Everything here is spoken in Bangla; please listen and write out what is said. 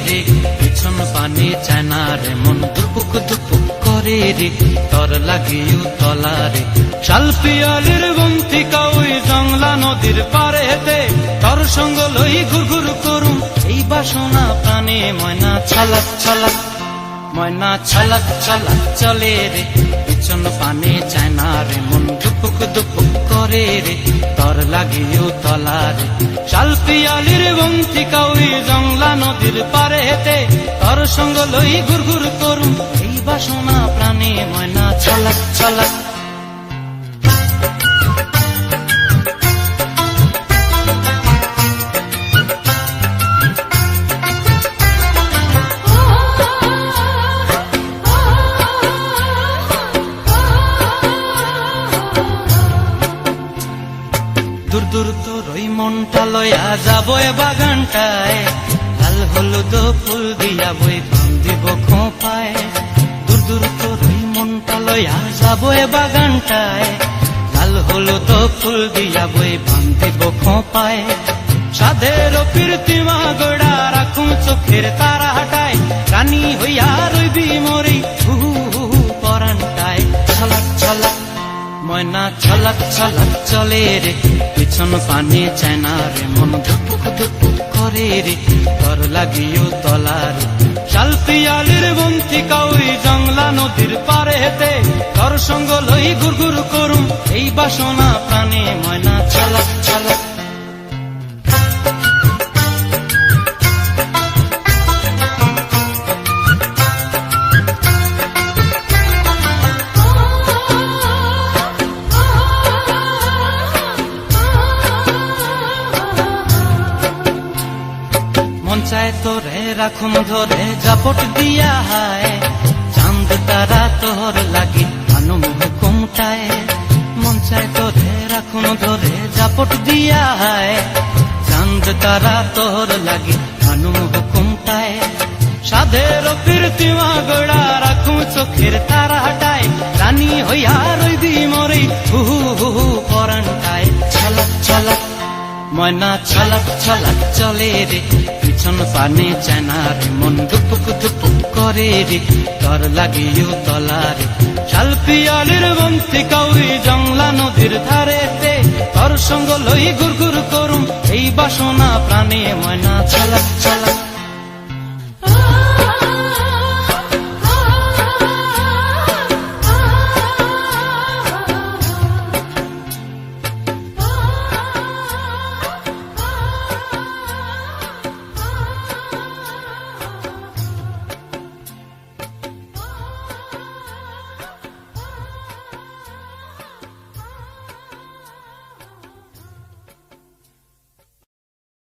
রে, পিছন পানে চায় না রে, মন দুপুক দুপুক করে রে, তর লাগিও তলা রে। শাল পিয়ালির বন্তিকা ওই জংলা নদীর পারেতে, তর সঙ্গ লই ঘুর ঘুর করুম এই বাসনা প্রাণে। ময়না ছলাক ছলাক, ময়না ছলাক ছলাক চলে রে, পিছন পানে চায় না রে, মন দুপুক দুপুক করে রে, তর লাগিও তলা রে। শাল পিয়ালির বন্তিকা ওই জংলা নদীর পারেতে, তর সঙ্গ লই ঘুর ঘুর করুম এই বাসনা প্রাণে। ময়না ছলাক ছলাক। দূর দূর তোর ওই মনটা লয়া যাবো এ বাগানটায়, লাল হলুদ ফুল দিয়া বই বান্ধিব খোঁপায়। দূর দূর তোর ওই মনটা লয়া যাবো এ বাগানটায়, লাল হলুদ ফুল দিয়া বই বান্ধিব খোঁপায়। সাধের প্রীতিমা গোড়া রাখুন চোখের তারা হাটায়, রানী হইয়া রইবি মরি হু হু পরানটায়। ছলাক ছলাক, ময়না ছলাক ছলাক চলে রে, পিছন পানে চায় না রে, মন ধুপুক ধুপুক করে রে, তর লাগিও তলা রে। শাল পিয়ালির বন্তিকা ওই জংলা নদীর পারেতে, তর সঙ্গ লই ঘুর ঘুর করুম এই বাসনা প্রাণে। ময়না ছলাক ছলাক। মন চায় তোরে রাখুন ধরে জাপট দিয়া হায়, চাঁদ তারা তোর লাগি আনুম হুকুমটায়। মন চায় তোরে রাখুন ধরে জাপট দিয়া হায়, চাঁদ তারা তোর লাগি আনুম হুকুমটায়। সাধের প্রীতিমা গোড়া রাখুন চোখের তারা হাটায়, রানী হইয়া রইবি মরি হু হু হু পরানটায়। ছলাক ছলাক, ময়না ছলাক ছলাক চলে রে, পিছন পানে চায় না রে, মন দুপুক দুপুক করে রে, তর লাগিও তলা রে। শাল পিয়ালির বন্তিকা ওই জংলা নদীর ধারেতে, তর সঙ্গ লই ঘুর ঘুর করুম এই বাসনা প্রাণে। ময়না ছলাক ছলাক।